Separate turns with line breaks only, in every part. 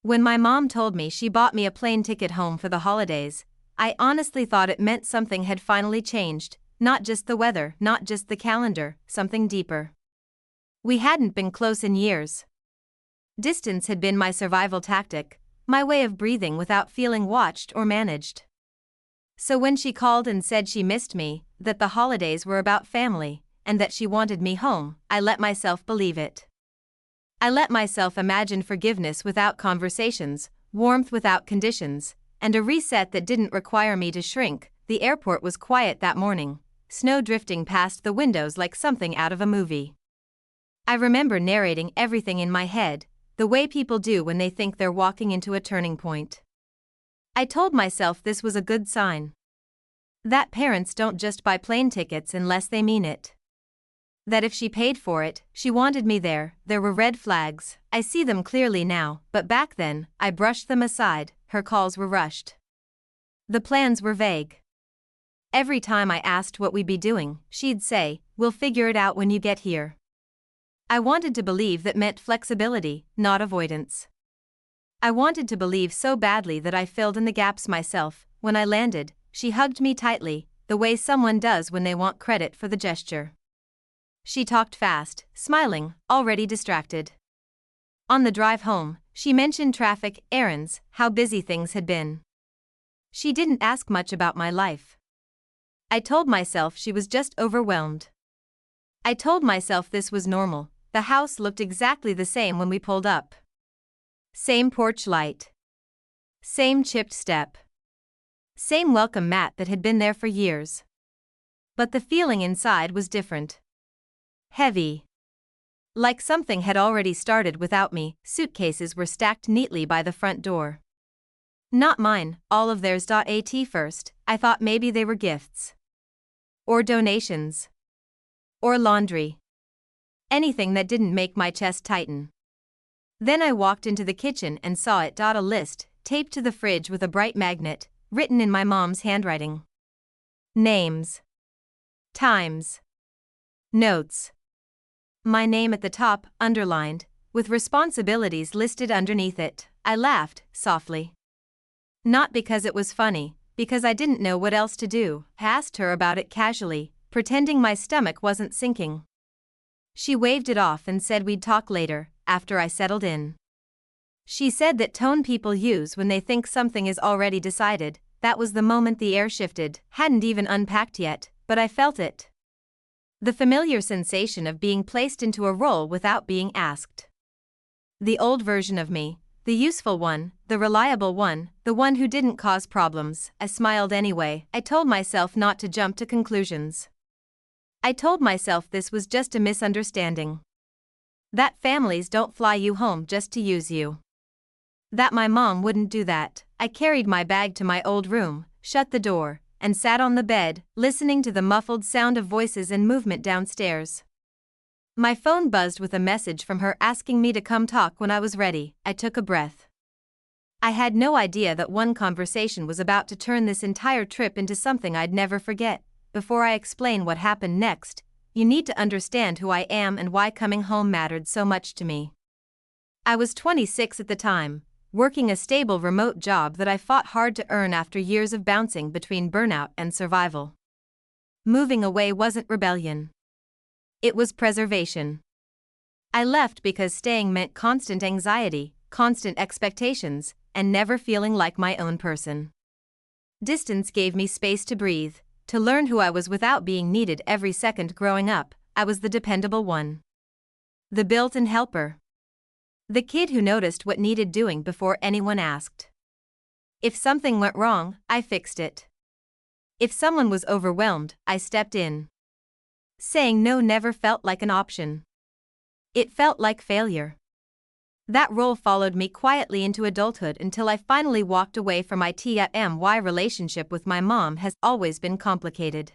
When my mom told me she bought me a plane ticket home for the holidays, I honestly thought it meant something had finally changed, not just the weather, not just the calendar, something deeper. We hadn't been close in years. Distance had been my survival tactic, my way of breathing without feeling watched or managed. So when she called and said she missed me, that the holidays were about family, and that she wanted me home, I let myself believe it. I let myself imagine forgiveness without conversations, warmth without conditions, and a reset that didn't require me to shrink. The airport was quiet that morning, snow drifting past the windows like something out of a movie. I remember narrating everything in my head, the way people do when they think they're walking into a turning point. I told myself this was a good sign. That parents don't just buy plane tickets unless they mean it. That if she paid for it, she wanted me there. There were red flags, I see them clearly now, but back then, I brushed them aside. Her calls were rushed. The plans were vague. Every time I asked what we'd be doing, she'd say, "We'll figure it out when you get here." I wanted to believe that meant flexibility, not avoidance. I wanted to believe so badly that I filled in the gaps myself. When I landed, she hugged me tightly, the way someone does when they want credit for the gesture. She talked fast, smiling, already distracted. On the drive home, she mentioned traffic, errands, how busy things had been. She didn't ask much about my life. I told myself she was just overwhelmed. I told myself this was normal. The house looked exactly the same when we pulled up. Same porch light. Same chipped step. Same welcome mat that had been there for years. But the feeling inside was different. Heavy. Like something had already started without me. Suitcases were stacked neatly by the front door. Not mine, all of theirs. At first, I thought maybe they were gifts. Or donations. Or laundry. Anything that didn't make my chest tighten. Then I walked into the kitchen and saw it. A list, taped to the fridge with a bright magnet, written in my mom's handwriting. Names. Times. Notes. My name at the top, underlined, with responsibilities listed underneath it. I laughed, softly. Not because it was funny, because I didn't know what else to do. I asked her about it casually, pretending my stomach wasn't sinking. She waved it off and said we'd talk later, after I settled in. She said that tone people use when they think something is already decided. That was the moment the air shifted. Hadn't even unpacked yet, but I felt it. The familiar sensation of being placed into a role without being asked. The old version of me, the useful one, the reliable one, the one who didn't cause problems. I smiled anyway. I told myself not to jump to conclusions. I told myself this was just a misunderstanding. That families don't fly you home just to use you. That my mom wouldn't do that. I carried my bag to my old room, shut the door, and sat on the bed, listening to the muffled sound of voices and movement downstairs. My phone buzzed with a message from her asking me to come talk when I was ready. I took a breath. I had no idea that one conversation was about to turn this entire trip into something I'd never forget. Before I explain what happened next, you need to understand who I am and why coming home mattered so much to me. I was 26 at the time, working a stable remote job that I fought hard to earn after years of bouncing between burnout and survival. Moving away wasn't rebellion. It was preservation. I left because staying meant constant anxiety, constant expectations, and never feeling like my own person. Distance gave me space to breathe, to learn who I was without being needed every second. Growing up, I was the dependable one. The built-in helper. The kid who noticed what needed doing before anyone asked. If something went wrong, I fixed it. If someone was overwhelmed, I stepped in. Saying no never felt like an option. It felt like failure. That role followed me quietly into adulthood until I finally walked away from it. My relationship with my mom has always been complicated.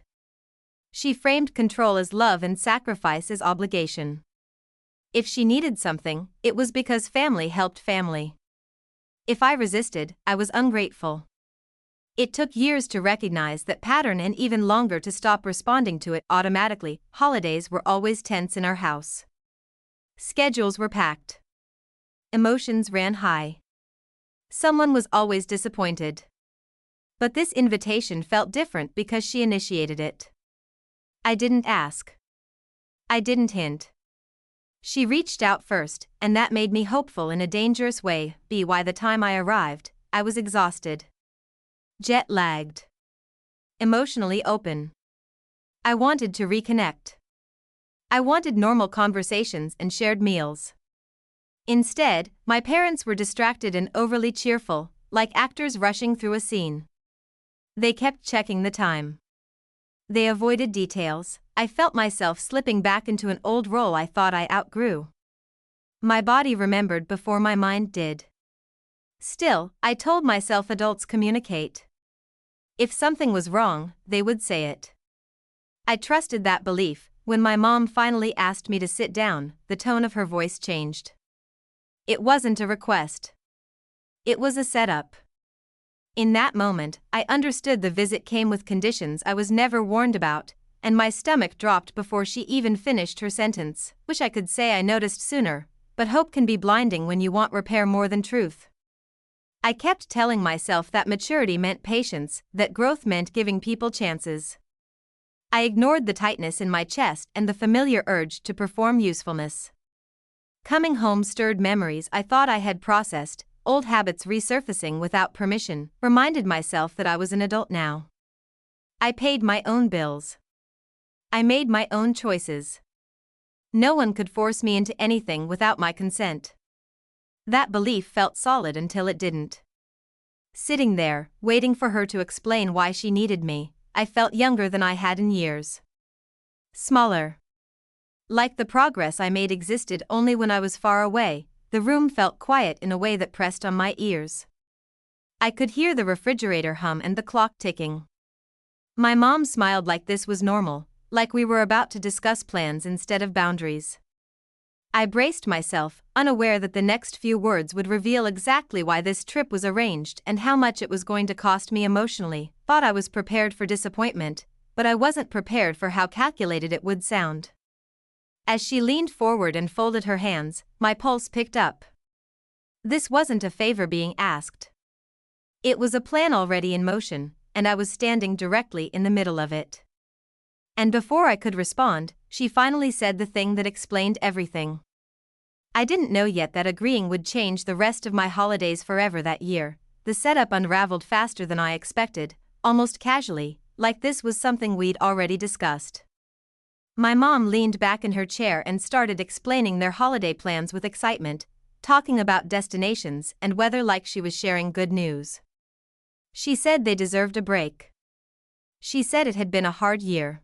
She framed control as love and sacrifice as obligation. If she needed something, it was because family helped family. If I resisted, I was ungrateful. It took years to recognize that pattern and even longer to stop responding to it automatically. Holidays were always tense in our house. Schedules were packed. Emotions ran high. Someone was always disappointed. But this invitation felt different because she initiated it. I didn't ask. I didn't hint. She reached out first, and that made me hopeful in a dangerous way. By the time I arrived, I was exhausted. Jet-lagged. Emotionally open. I wanted to reconnect. I wanted normal conversations and shared meals. Instead, my parents were distracted and overly cheerful, like actors rushing through a scene. They kept checking the time. They avoided details. I felt myself slipping back into an old role I thought I outgrew. My body remembered before my mind did. Still, I told myself adults communicate. If something was wrong, they would say it. I trusted that belief. When my mom finally asked me to sit down, the tone of her voice changed. It wasn't a request. It was a setup. In that moment, I understood the visit came with conditions I was never warned about, and my stomach dropped before she even finished her sentence. Wish I could say I noticed sooner, but hope can be blinding when you want repair more than truth. I kept telling myself that maturity meant patience, that growth meant giving people chances. I ignored the tightness in my chest and the familiar urge to perform usefulness. Coming home stirred memories I thought I had processed, old habits resurfacing without permission, reminded myself that I was an adult now. I paid my own bills. I made my own choices. No one could force me into anything without my consent. That belief felt solid until it didn't. Sitting there, waiting for her to explain why she needed me, I felt younger than I had in years. Smaller. Like the progress I made existed only when I was far away, the room felt quiet in a way that pressed on my ears. I could hear the refrigerator hum and the clock ticking. My mom smiled like this was normal, like we were about to discuss plans instead of boundaries. I braced myself, unaware that the next few words would reveal exactly why this trip was arranged and how much it was going to cost me emotionally. Thought I was prepared for disappointment, but I wasn't prepared for how calculated it would sound. As she leaned forward and folded her hands, my pulse picked up. This wasn't a favor being asked. It was a plan already in motion, and I was standing directly in the middle of it. And before I could respond, she finally said the thing that explained everything. I didn't know yet that agreeing would change the rest of my holidays forever that year. The setup unraveled faster than I expected, almost casually, like this was something we'd already discussed. My mom leaned back in her chair and started explaining their holiday plans with excitement, talking about destinations and weather like she was sharing good news. She said they deserved a break. She said it had been a hard year.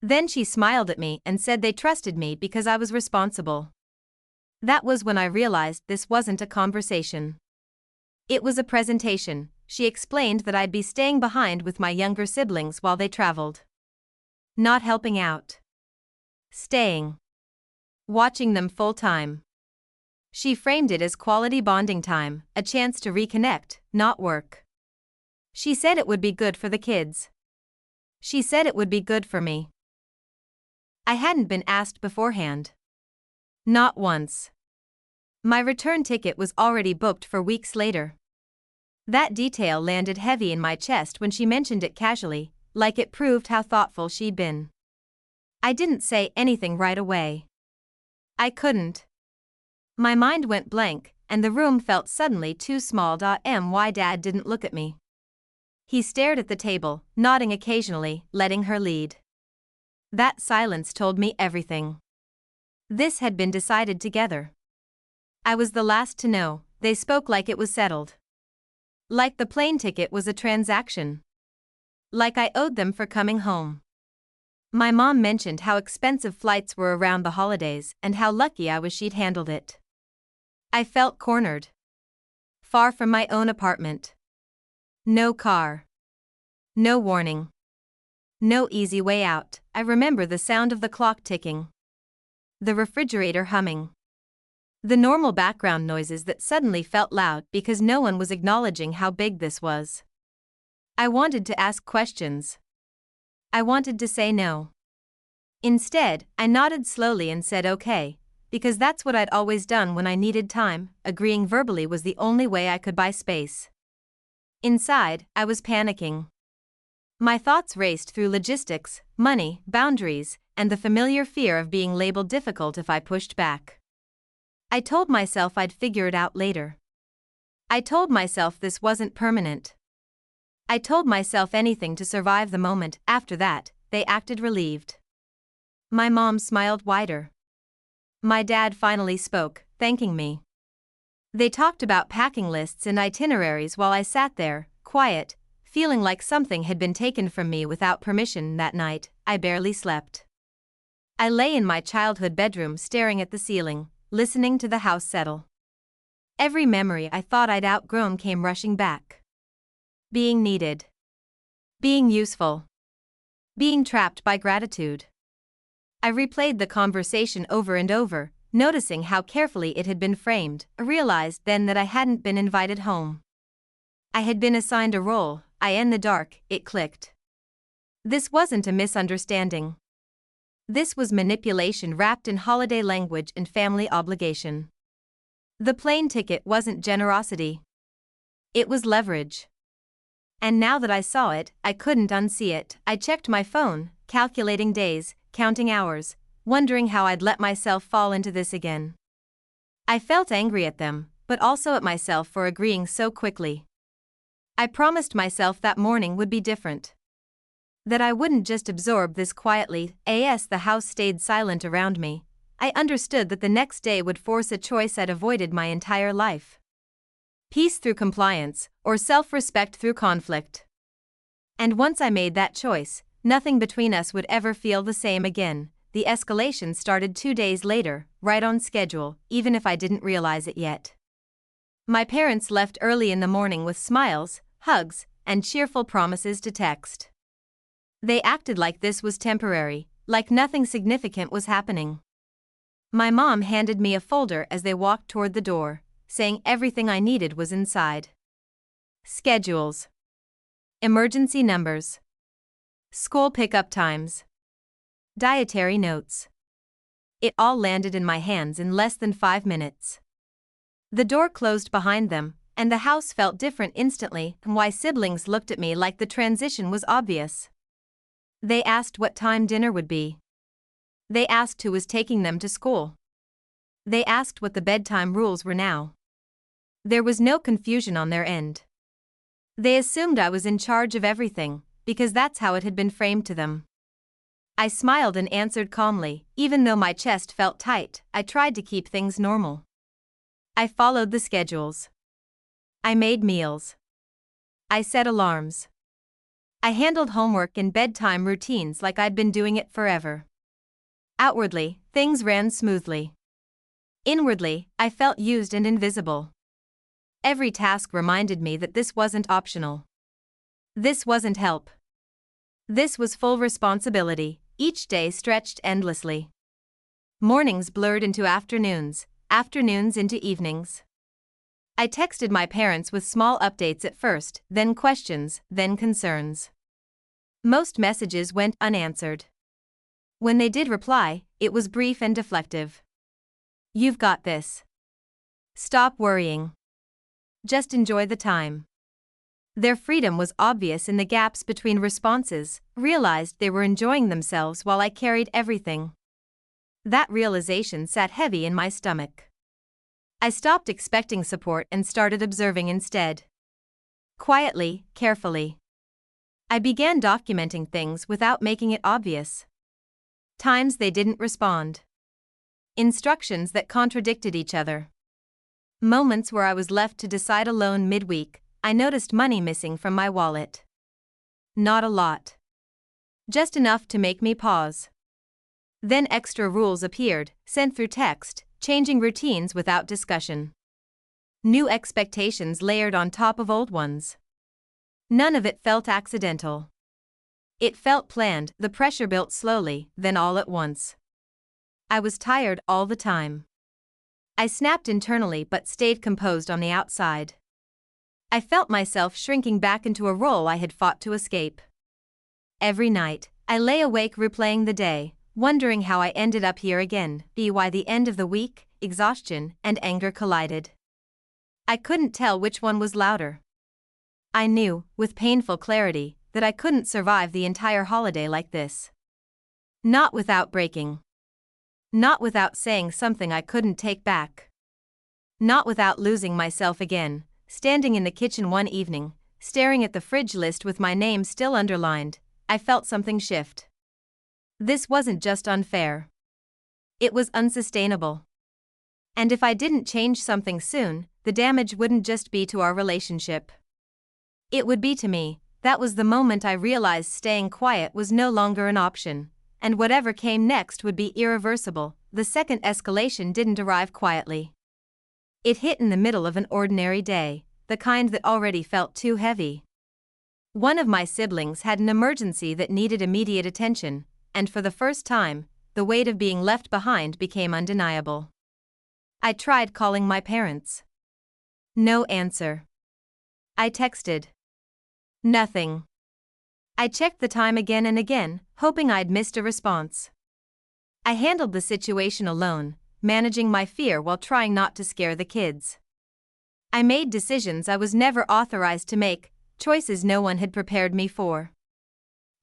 Then she smiled at me and said they trusted me because I was responsible. That was when I realized this wasn't a conversation. It was a presentation. She explained that I'd be staying behind with my younger siblings while they traveled. Not helping out. Staying. Watching them full time. She framed it as quality bonding time, a chance to reconnect, not work. She said it would be good for the kids. She said it would be good for me. I hadn't been asked beforehand. Not once. My return ticket was already booked for weeks later. That detail landed heavy in my chest when she mentioned it casually, like it proved how thoughtful she'd been. I didn't say anything right away. I couldn't. My mind went blank, and the room felt suddenly too small. My dad didn't look at me. He stared at the table, nodding occasionally, letting her lead. That silence told me everything. This had been decided together. I was the last to know. They spoke like it was settled. Like the plane ticket was a transaction. Like I owed them for coming home. My mom mentioned how expensive flights were around the holidays and how lucky I was she'd handled it. I felt cornered. Far from my own apartment. No car. No warning. No easy way out. I remember the sound of the clock ticking. The refrigerator humming. The normal background noises that suddenly felt loud because no one was acknowledging how big this was. I wanted to ask questions. I wanted to say no. Instead, I nodded slowly and said okay, because that's what I'd always done when I needed time. Agreeing verbally was the only way I could buy space. Inside, I was panicking. My thoughts raced through logistics, money, boundaries, and the familiar fear of being labeled difficult if I pushed back. I told myself I'd figure it out later. I told myself this wasn't permanent. I told myself anything to survive the moment. After that, they acted relieved. My mom smiled wider. My dad finally spoke, thanking me. They talked about packing lists and itineraries while I sat there, quiet, feeling like something had been taken from me without permission. That night, I barely slept. I lay in my childhood bedroom staring at the ceiling, listening to the house settle. Every memory I thought I'd outgrown came rushing back. Being needed. Being useful. Being trapped by gratitude. I replayed the conversation over and over, noticing how carefully it had been framed. I realized then that I hadn't been invited home. I had been assigned a role. In the dark, it clicked. This wasn't a misunderstanding. This was manipulation wrapped in holiday language and family obligation. The plane ticket wasn't generosity. It was leverage. And now that I saw it, I couldn't unsee it. I checked my phone, calculating days, counting hours, wondering how I'd let myself fall into this again. I felt angry at them, but also at myself for agreeing so quickly. I promised myself that morning would be different. That I wouldn't just absorb this quietly. As the house stayed silent around me, I understood that the next day would force a choice I'd avoided my entire life. Peace through compliance, or self-respect through conflict. And once I made that choice, nothing between us would ever feel the same again. The escalation started 2 days later, right on schedule, even if I didn't realize it yet. My parents left early in the morning with smiles, hugs, and cheerful promises to text. They acted like this was temporary, like nothing significant was happening. My mom handed me a folder as they walked toward the door, saying everything I needed was inside. Schedules. Emergency numbers. School pickup times. Dietary notes. It all landed in my hands in less than 5 minutes. The door closed behind them, and the house felt different instantly. My siblings looked at me like the transition was obvious. They asked what time dinner would be. They asked who was taking them to school. They asked what the bedtime rules were now. There was no confusion on their end. They assumed I was in charge of everything, because that's how it had been framed to them. I smiled and answered calmly, even though my chest felt tight. I tried to keep things normal. I followed the schedules. I made meals. I set alarms. I handled homework and bedtime routines like I'd been doing it forever. Outwardly, things ran smoothly. Inwardly, I felt used and invisible. Every task reminded me that this wasn't optional. This wasn't help. This was full responsibility. Each day stretched endlessly. Mornings blurred into afternoons, afternoons into evenings. I texted my parents with small updates at first, then questions, then concerns. Most messages went unanswered. When they did reply, it was brief and deflective. "You've got this. Stop worrying. Just enjoy the time." Their freedom was obvious in the gaps between responses. Realized they were enjoying themselves while I carried everything. That realization sat heavy in my stomach. I stopped expecting support and started observing instead. Quietly, carefully. I began documenting things without making it obvious. Times they didn't respond. Instructions that contradicted each other. Moments where I was left to decide alone midweek. I noticed money missing from my wallet. Not a lot. Just enough to make me pause. Then extra rules appeared, sent through text, changing routines without discussion. New expectations layered on top of old ones. None of it felt accidental. It felt planned. The pressure built slowly, then all at once. I was tired all the time. I snapped internally but stayed composed on the outside. I felt myself shrinking back into a role I had fought to escape. Every night, I lay awake replaying the day, wondering how I ended up here again. By the end of the week, exhaustion and anger collided. I couldn't tell which one was louder. I knew, with painful clarity, that I couldn't survive the entire holiday like this. Not without breaking. Not without saying something I couldn't take back. Not without losing myself again, standing in the kitchen one evening, staring at the fridge list with my name still underlined. I felt something shift. This wasn't just unfair. It was unsustainable. And if I didn't change something soon, the damage wouldn't just be to our relationship. It would be to me. That was the moment I realized staying quiet was no longer an option, and whatever came next would be irreversible. The second escalation didn't arrive quietly. It hit in the middle of an ordinary day, the kind that already felt too heavy. One of my siblings had an emergency that needed immediate attention, and for the first time, the weight of being left behind became undeniable. I tried calling my parents. No answer. I texted. Nothing. I checked the time again and again, hoping I'd missed a response. I handled the situation alone, managing my fear while trying not to scare the kids. I made decisions I was never authorized to make, choices no one had prepared me for.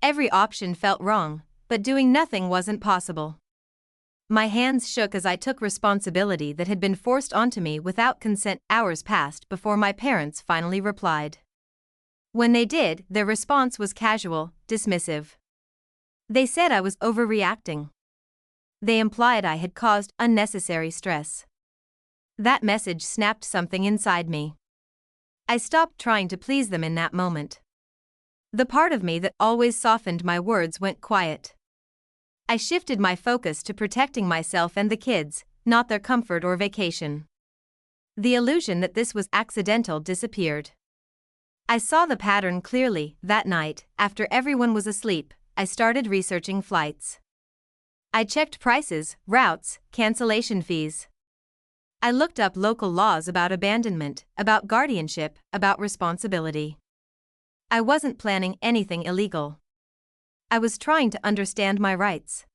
Every option felt wrong, but doing nothing wasn't possible. My hands shook as I took responsibility that had been forced onto me without consent. Hours passed before my parents finally replied. When they did, their response was casual, dismissive. They said I was overreacting. They implied I had caused unnecessary stress. That message snapped something inside me. I stopped trying to please them in that moment. The part of me that always softened my words went quiet. I shifted my focus to protecting myself and the kids, not their comfort or vacation. The illusion that this was accidental disappeared. I saw the pattern clearly. That night, after everyone was asleep, I started researching flights. I checked prices, routes, cancellation fees. I looked up local laws about abandonment, about guardianship, about responsibility. I wasn't planning anything illegal. I was trying to understand my rights.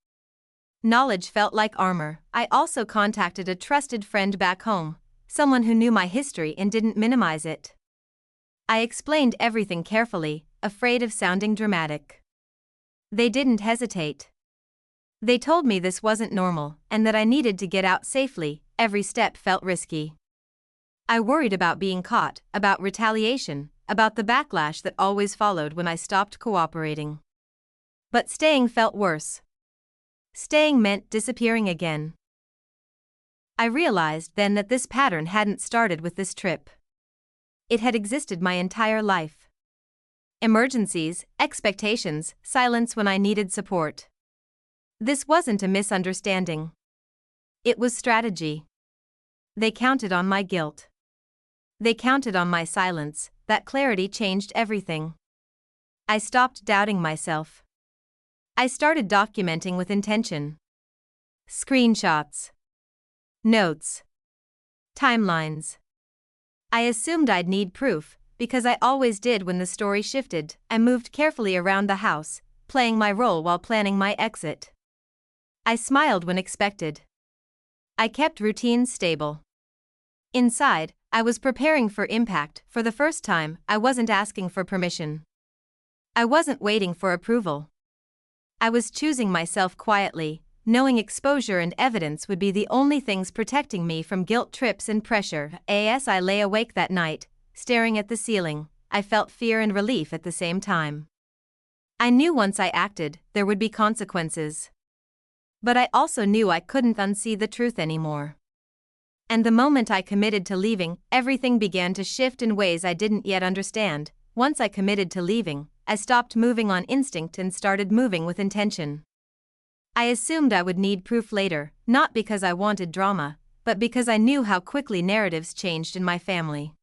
Knowledge felt like armor. I also contacted a trusted friend back home, someone who knew my history and didn't minimize it. I explained everything carefully, afraid of sounding dramatic. They didn't hesitate. They told me this wasn't normal and that I needed to get out safely. Every step felt risky. I worried about being caught, about retaliation, about the backlash that always followed when I stopped cooperating. But staying felt worse. Staying meant disappearing again. I realized then that this pattern hadn't started with this trip. It had existed my entire life. Emergencies, expectations, silence when I needed support. This wasn't a misunderstanding. It was strategy. They counted on my guilt. They counted on my silence. That clarity changed everything. I stopped doubting myself. I started documenting with intention. Screenshots. Notes. Timelines. I assumed I'd need proof, because I always did when the story shifted. I moved carefully around the house, playing my role while planning my exit. I smiled when expected. I kept routines stable. Inside, I was preparing for impact. For the first time, I wasn't asking for permission. I wasn't waiting for approval. I was choosing myself quietly, knowing exposure and evidence would be the only things protecting me from guilt trips and pressure. As I lay awake that night, staring at the ceiling, I felt fear and relief at the same time. I knew once I acted, there would be consequences. But I also knew I couldn't unsee the truth anymore. And the moment I committed to leaving, everything began to shift in ways I didn't yet understand. Once I committed to leaving, I stopped moving on instinct and started moving with intention. I assumed I would need proof later, not because I wanted drama, but because I knew how quickly narratives changed in my family.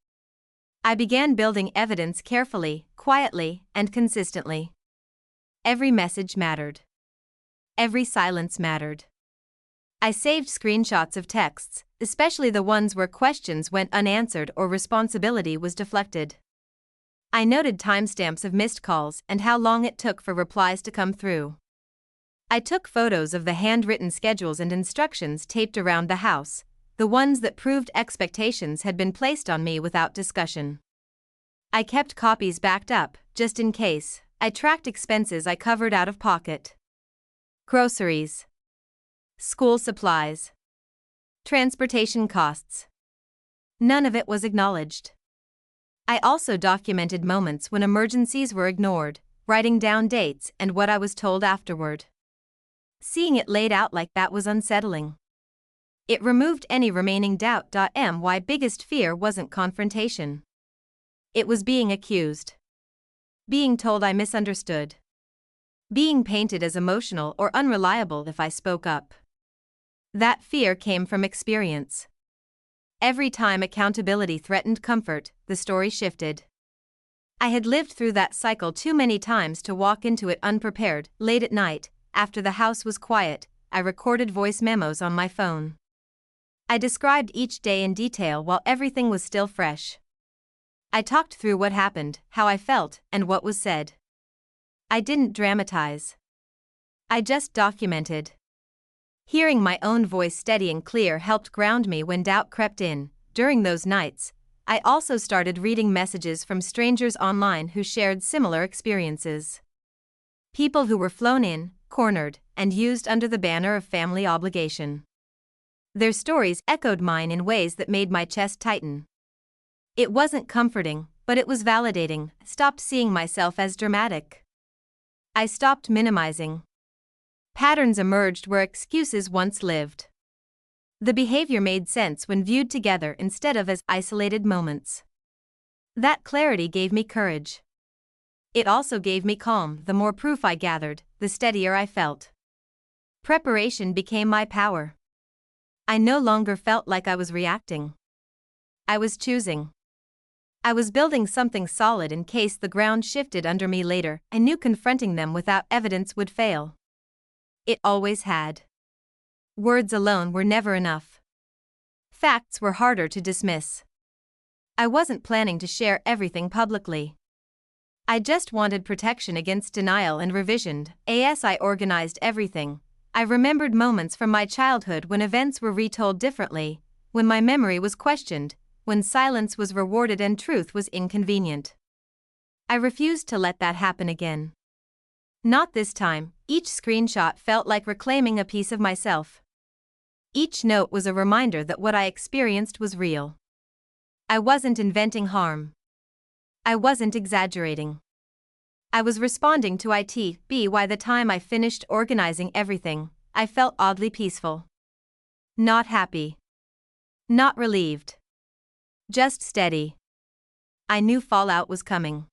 I began building evidence carefully, quietly, and consistently. Every message mattered. Every silence mattered. I saved screenshots of texts, especially the ones where questions went unanswered or responsibility was deflected. I noted timestamps of missed calls and how long it took for replies to come through. I took photos of the handwritten schedules and instructions taped around the house, the ones that proved expectations had been placed on me without discussion. I kept copies backed up, just in case. I tracked expenses I covered out of pocket. Groceries, school supplies, transportation costs. None of it was acknowledged. I also documented moments when emergencies were ignored, writing down dates and what I was told afterward. Seeing it laid out like that was unsettling. It removed any remaining doubt. My biggest fear wasn't confrontation. It was being accused. Being told I misunderstood. Being painted as emotional or unreliable if I spoke up. That fear came from experience. Every time accountability threatened comfort, the story shifted. I had lived through that cycle too many times to walk into it unprepared. Late at night, after the house was quiet, I recorded voice memos on my phone. I described each day in detail while everything was still fresh. I talked through what happened, how I felt, and what was said. I didn't dramatize. I just documented. Hearing my own voice steady and clear helped ground me when doubt crept in. During those nights, I also started reading messages from strangers online who shared similar experiences. People who were flown in, cornered, and used under the banner of family obligation. Their stories echoed mine in ways that made my chest tighten. It wasn't comforting, but it was validating. I stopped seeing myself as dramatic. I stopped minimizing. Patterns emerged where excuses once lived. The behavior made sense when viewed together instead of as isolated moments. That clarity gave me courage. It also gave me calm. The more proof I gathered, the steadier I felt. Preparation became my power. I no longer felt like I was reacting. I was choosing. I was building something solid in case the ground shifted under me later. I knew confronting them without evidence would fail. It always had. Words alone were never enough. Facts were harder to dismiss. I wasn't planning to share everything publicly. I just wanted protection against denial and revision. As I organized everything, I remembered moments from my childhood when events were retold differently, when my memory was questioned, when silence was rewarded and truth was inconvenient. I refused to let that happen again. Not this time. Each screenshot felt like reclaiming a piece of myself. Each note was a reminder that what I experienced was real. I wasn't inventing harm. I wasn't exaggerating. I was responding to it. By the time I finished organizing everything, I felt oddly peaceful. Not happy. Not relieved. Just steady. I knew fallout was coming.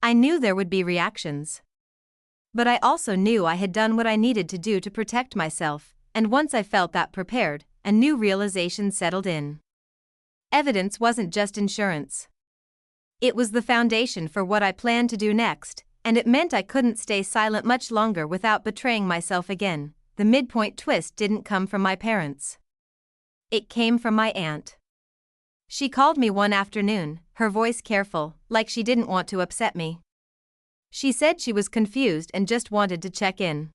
I knew there would be reactions. But I also knew I had done what I needed to do to protect myself, and once I felt that prepared, a new realization settled in. Evidence wasn't just insurance. It was the foundation for what I planned to do next, and it meant I couldn't stay silent much longer without betraying myself again. The midpoint twist didn't come from my parents. It came from my aunt. She called me one afternoon, her voice careful, like she didn't want to upset me. She said she was confused and just wanted to check in.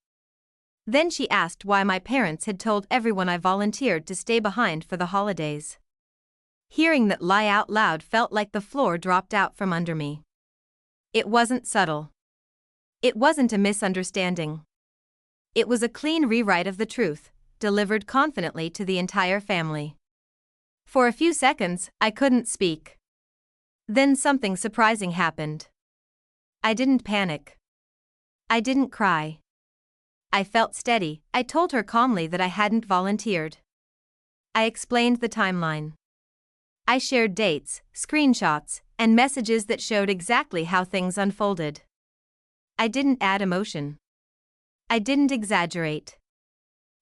Then she asked why my parents had told everyone I volunteered to stay behind for the holidays. Hearing that lie out loud felt like the floor dropped out from under me. It wasn't subtle. It wasn't a misunderstanding. It was a clean rewrite of the truth, delivered confidently to the entire family. For a few seconds, I couldn't speak. Then something surprising happened. I didn't panic. I didn't cry. I felt steady. I told her calmly that I hadn't volunteered. I explained the timeline. I shared dates, screenshots, and messages that showed exactly how things unfolded. I didn't add emotion. I didn't exaggerate.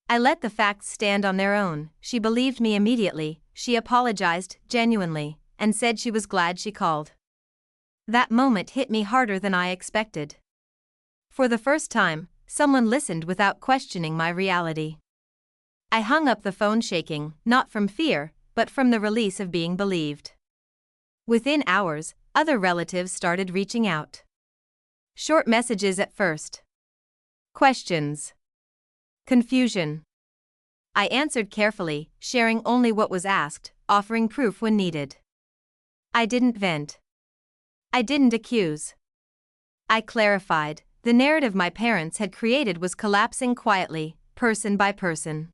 I let the facts stand on their own. She believed me immediately. She apologized, genuinely, and said she was glad she called. That moment hit me harder than I expected. For the first time, someone listened without questioning my reality. I hung up the phone shaking, not from fear, but from the release of being believed. Within hours, other relatives started reaching out. Short messages at first. Questions. Confusion. I answered carefully, sharing only what was asked, offering proof when needed. I didn't vent. I didn't accuse. I clarified. The narrative my parents had created was collapsing quietly, person by person.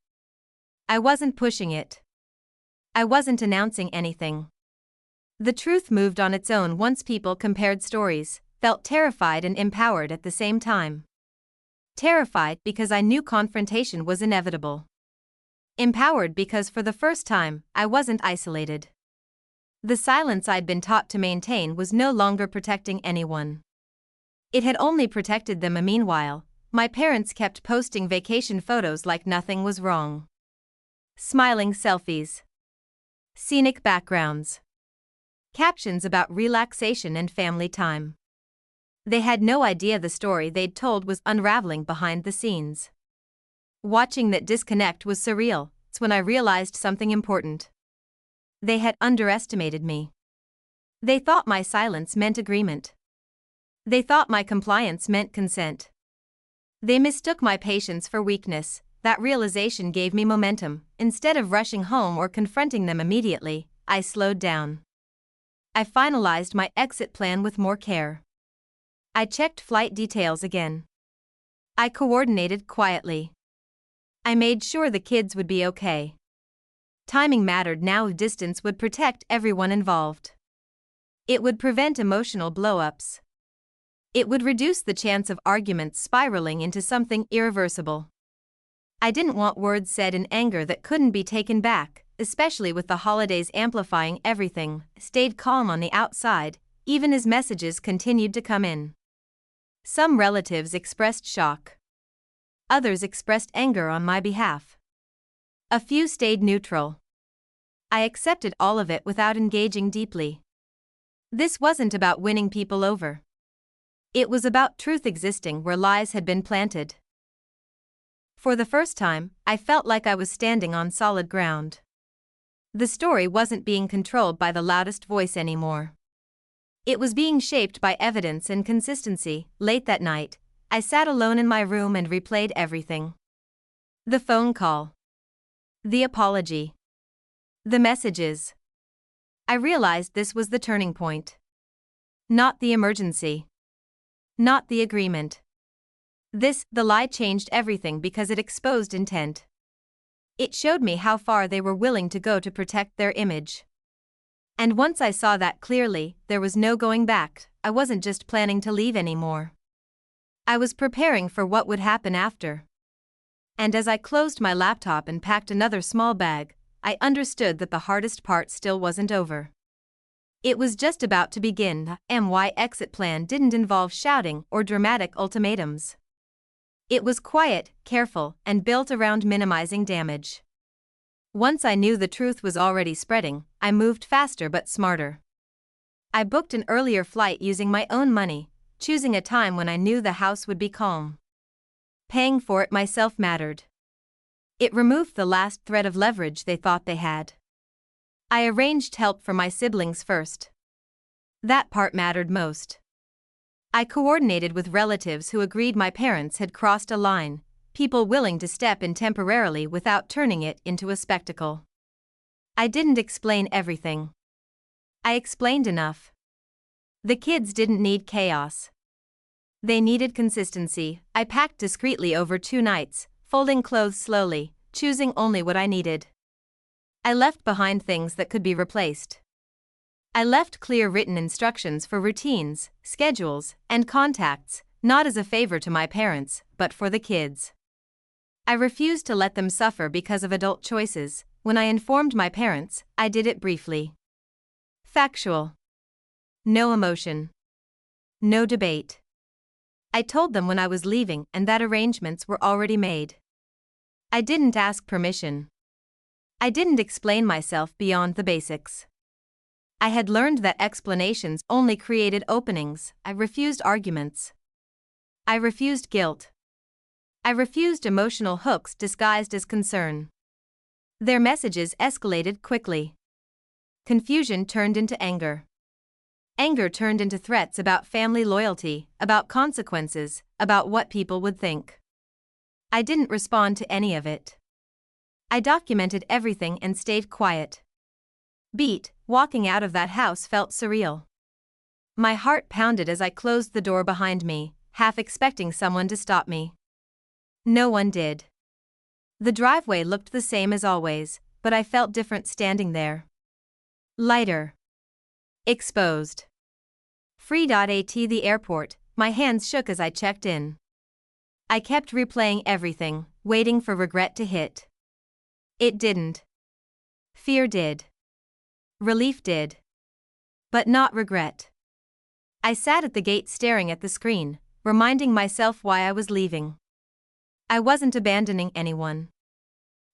I wasn't pushing it. I wasn't announcing anything. The truth moved on its own once people compared stories, felt terrified and empowered at the same time. Terrified because I knew confrontation was inevitable. Empowered because for the first time, I wasn't isolated. The silence I'd been taught to maintain was no longer protecting anyone. It had only protected them. Meanwhile, my parents kept posting vacation photos like nothing was wrong. Smiling selfies. Scenic backgrounds. Captions about relaxation and family time. They had no idea the story they'd told was unraveling behind the scenes. Watching that disconnect was surreal. It's when I realized something important. They had underestimated me. They thought my silence meant agreement. They thought my compliance meant consent. They mistook my patience for weakness. That realization gave me momentum. Instead of rushing home or confronting them immediately, I slowed down. I finalized my exit plan with more care. I checked flight details again. I coordinated quietly. I made sure the kids would be okay. Timing mattered now. Distance would protect everyone involved. It would prevent emotional blow-ups. It would reduce the chance of arguments spiraling into something irreversible. I didn't want words said in anger that couldn't be taken back, especially with the holidays amplifying everything. I stayed calm on the outside, even as messages continued to come in. Some relatives expressed shock. Others expressed anger on my behalf. A few stayed neutral. I accepted all of it without engaging deeply. This wasn't about winning people over. It was about truth existing where lies had been planted. For the first time, I felt like I was standing on solid ground. The story wasn't being controlled by the loudest voice anymore. It was being shaped by evidence and consistency. Late that night, I sat alone in my room and replayed everything. The phone call. The apology. The messages. I realized this was the turning point. Not the emergency. Not the agreement. The lie changed everything because it exposed intent. It showed me how far they were willing to go to protect their image. And once I saw that clearly, there was no going back. I wasn't just planning to leave anymore. I was preparing for what would happen after. And as I closed my laptop and packed another small bag, I understood that the hardest part still wasn't over. It was just about to begin. My exit plan didn't involve shouting or dramatic ultimatums. It was quiet, careful, and built around minimizing damage. Once I knew the truth was already spreading, I moved faster but smarter. I booked an earlier flight using my own money, choosing a time when I knew the house would be calm. Paying for it myself mattered. It removed the last thread of leverage they thought they had. I arranged help for my siblings first. That part mattered most. I coordinated with relatives who agreed my parents had crossed a line, people willing to step in temporarily without turning it into a spectacle. I didn't explain everything. I explained enough. The kids didn't need chaos. They needed consistency. I packed discreetly over 2 nights, folding clothes slowly, choosing only what I needed. I left behind things that could be replaced. I left clear written instructions for routines, schedules, and contacts, not as a favor to my parents, but for the kids. I refused to let them suffer because of adult choices. When I informed my parents, I did it briefly. Factual. No emotion. No debate. I told them when I was leaving and that arrangements were already made. I didn't ask permission. I didn't explain myself beyond the basics. I had learned that explanations only created openings. I refused arguments. I refused guilt. I refused emotional hooks disguised as concern. Their messages escalated quickly. Confusion turned into anger. Anger turned into threats about family loyalty, about consequences, about what people would think. I didn't respond to any of it. I documented everything and stayed quiet. Walking out of that house felt surreal. My heart pounded as I closed the door behind me, half expecting someone to stop me. No one did. The driveway looked the same as always, but I felt different standing there. Lighter. Exposed. Free.at the airport, my hands shook as I checked in. I kept replaying everything, waiting for regret to hit. It didn't. Fear did. Relief did. But not regret. I sat at the gate staring at the screen, reminding myself why I was leaving. I wasn't abandoning anyone.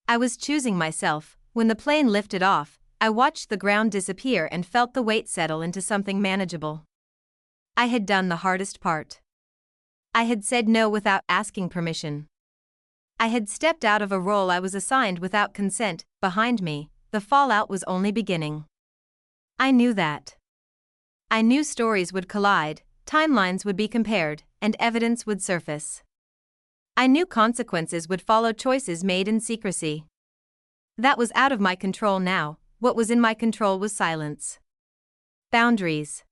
I was choosing myself. When the plane lifted off, I watched the ground disappear and felt the weight settle into something manageable. I had done the hardest part. I had said no without asking permission. I had stepped out of a role I was assigned without consent. Behind me, the fallout was only beginning. I knew that. I knew stories would collide, timelines would be compared, and evidence would surface. I knew consequences would follow choices made in secrecy. That was out of my control now. What was in my control was silence. Boundaries.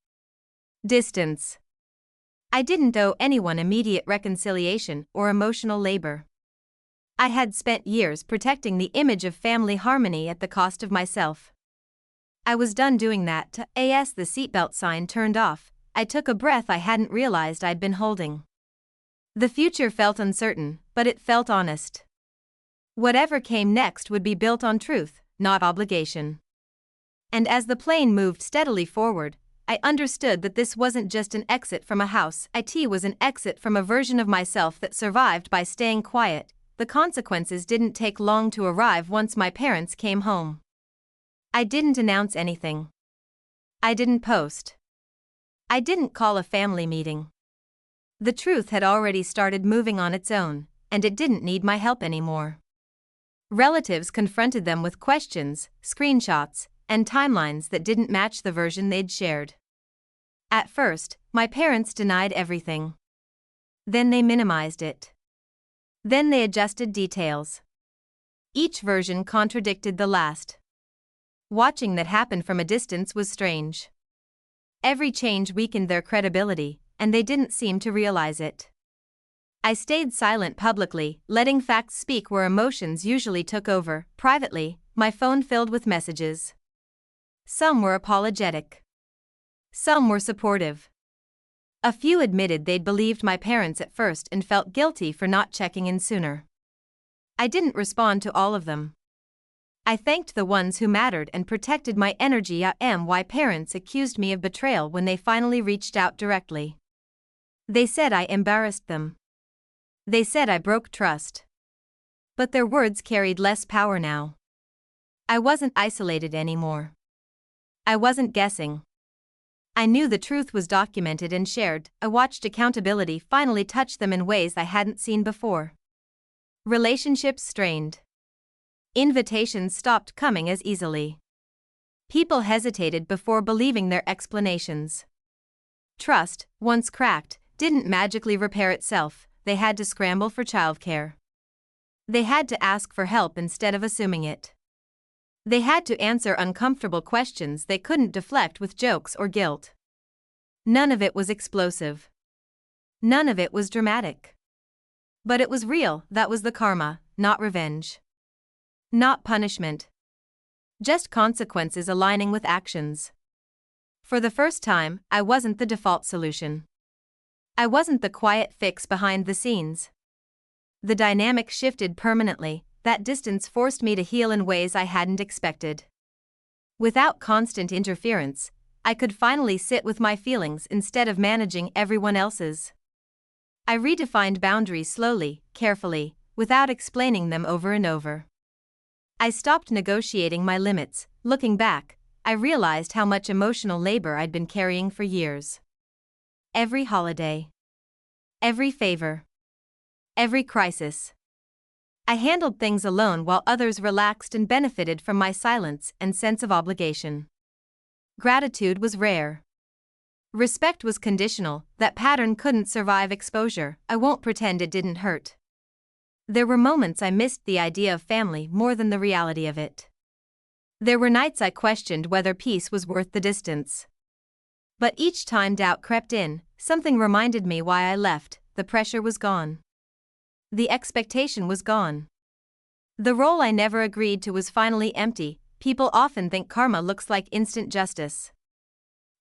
Distance. I didn't owe anyone immediate reconciliation or emotional labor. I had spent years protecting the image of family harmony at the cost of myself. I was done doing that. As the seatbelt sign turned off, I took a breath I hadn't realized I'd been holding. The future felt uncertain, but it felt honest. Whatever came next would be built on truth, not obligation. And as the plane moved steadily forward, I understood that this wasn't just an exit from a house. It was an exit from a version of myself that survived by staying quiet. The consequences didn't take long to arrive once my parents came home. I didn't announce anything. I didn't post. I didn't call a family meeting. The truth had already started moving on its own, and it didn't need my help anymore. Relatives confronted them with questions, screenshots, and timelines that didn't match the version they'd shared. At first, my parents denied everything. Then they minimized it. Then they adjusted details. Each version contradicted the last. Watching that happen from a distance was strange. Every change weakened their credibility, and they didn't seem to realize it. I stayed silent publicly, letting facts speak where emotions usually took over. Privately, my phone filled with messages. Some were apologetic. Some were supportive. A few admitted they'd believed my parents at first and felt guilty for not checking in sooner. I didn't respond to all of them. I thanked the ones who mattered and protected my energy. Why parents accused me of betrayal when they finally reached out directly. They said I embarrassed them. They said I broke trust. But their words carried less power now. I wasn't isolated anymore. I wasn't guessing. I knew the truth was documented and shared. I watched accountability finally touch them in ways I hadn't seen before. Relationships strained. Invitations stopped coming as easily. People hesitated before believing their explanations. Trust, once cracked, didn't magically repair itself. They had to scramble for childcare. They had to ask for help instead of assuming it. They had to answer uncomfortable questions they couldn't deflect with jokes or guilt. None of it was explosive. None of it was dramatic. But it was real. That was the karma, not revenge. Not punishment. Just consequences aligning with actions. For the first time, I wasn't the default solution. I wasn't the quiet fix behind the scenes. The dynamic shifted permanently. That distance forced me to heal in ways I hadn't expected. Without constant interference, I could finally sit with my feelings instead of managing everyone else's. I redefined boundaries slowly, carefully, without explaining them over and over. I stopped negotiating my limits. Looking back, I realized how much emotional labor I'd been carrying for years. Every holiday. Every favor. Every crisis. I handled things alone while others relaxed and benefited from my silence and sense of obligation. Gratitude was rare. Respect was conditional. That pattern couldn't survive exposure. I won't pretend it didn't hurt. There were moments I missed the idea of family more than the reality of it. There were nights I questioned whether peace was worth the distance. But each time doubt crept in, something reminded me why I left. The pressure was gone. The expectation was gone. The role I never agreed to was finally empty. People often think karma looks like instant justice.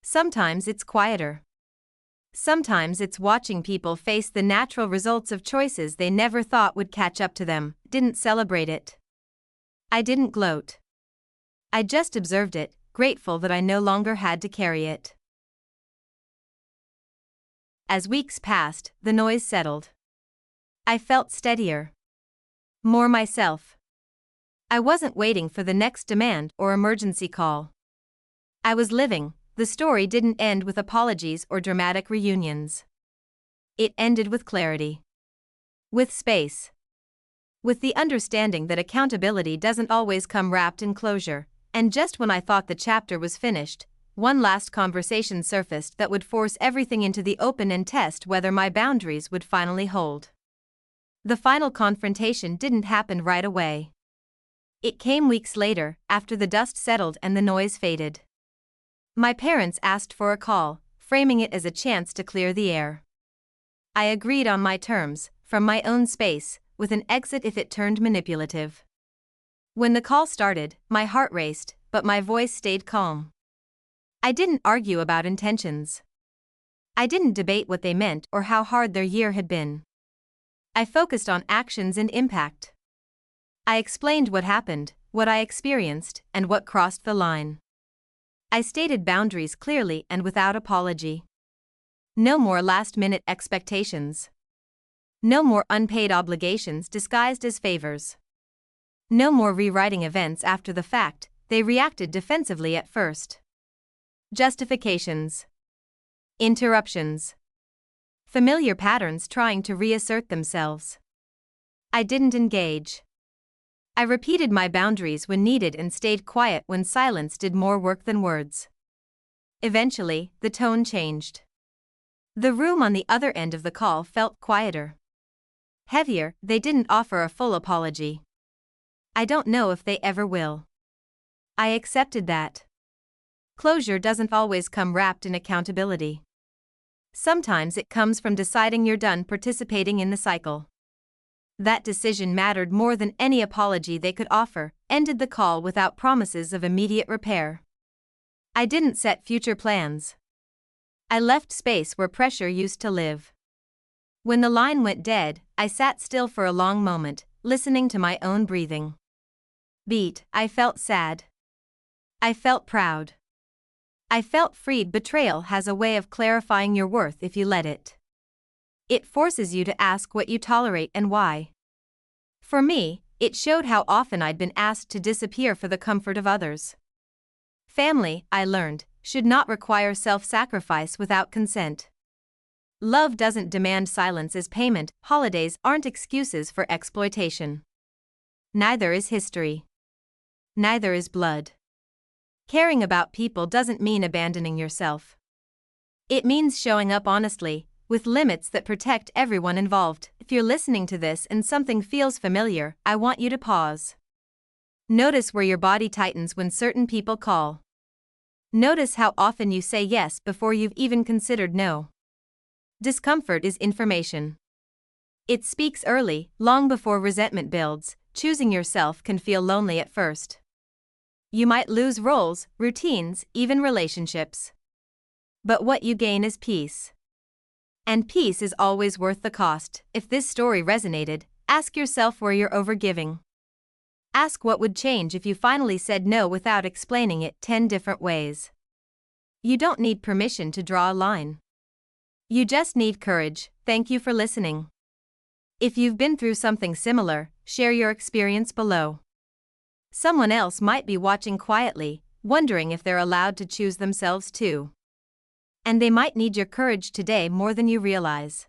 Sometimes it's quieter. Sometimes it's watching people face the natural results of choices they never thought would catch up to them. Didn't celebrate it. I didn't gloat. I just observed it, grateful that I no longer had to carry it. As weeks passed, the noise settled. I felt steadier. More myself. I wasn't waiting for the next demand or emergency call. I was living. The story didn't end with apologies or dramatic reunions. It ended with clarity. With space. With the understanding that accountability doesn't always come wrapped in closure, and just when I thought the chapter was finished, one last conversation surfaced that would force everything into the open and test whether my boundaries would finally hold. The final confrontation didn't happen right away. It came weeks later, after the dust settled and the noise faded. My parents asked for a call, framing it as a chance to clear the air. I agreed on my terms, from my own space, with an exit if it turned manipulative. When the call started, my heart raced, but my voice stayed calm. I didn't argue about intentions. I didn't debate what they meant or how hard their year had been. I focused on actions and impact. I explained what happened, what I experienced, and what crossed the line. I stated boundaries clearly and without apology. No more last-minute expectations. No more unpaid obligations disguised as favors. No more rewriting events after the fact. They reacted defensively at first. Justifications. Interruptions. Familiar patterns trying to reassert themselves. I didn't engage. I repeated my boundaries when needed and stayed quiet when silence did more work than words. Eventually, the tone changed. The room on the other end of the call felt quieter. Heavier. They didn't offer a full apology. I don't know if they ever will. I accepted that. Closure doesn't always come wrapped in accountability. Sometimes it comes from deciding you're done participating in the cycle. That decision mattered more than any apology they could offer. Ended the call without promises of immediate repair. I didn't set future plans. I left space where pressure used to live. When the line went dead, I sat still for a long moment, listening to my own breathing. Beat. I felt sad. I felt proud. I felt freed. Betrayal has a way of clarifying your worth if you let it. It forces you to ask what you tolerate and why. For me, it showed how often I'd been asked to disappear for the comfort of others. Family, I learned, should not require self-sacrifice without consent. Love doesn't demand silence as payment. Holidays aren't excuses for exploitation. Neither is history. Neither is blood. Caring about people doesn't mean abandoning yourself. It means showing up honestly, with limits that protect everyone involved. If you're listening to this and something feels familiar, I want you to pause. Notice where your body tightens when certain people call. Notice how often you say yes before you've even considered no. Discomfort is information. It speaks early, long before resentment builds. Choosing yourself can feel lonely at first. You might lose roles, routines, even relationships. But what you gain is peace. And peace is always worth the cost. If this story resonated, ask yourself where you're overgiving. Ask what would change if you finally said no without explaining it 10 different ways. You don't need permission to draw a line. You just need courage. Thank you for listening. If you've been through something similar, share your experience below. Someone else might be watching quietly, wondering if they're allowed to choose themselves too. And they might need your courage today more than you realize.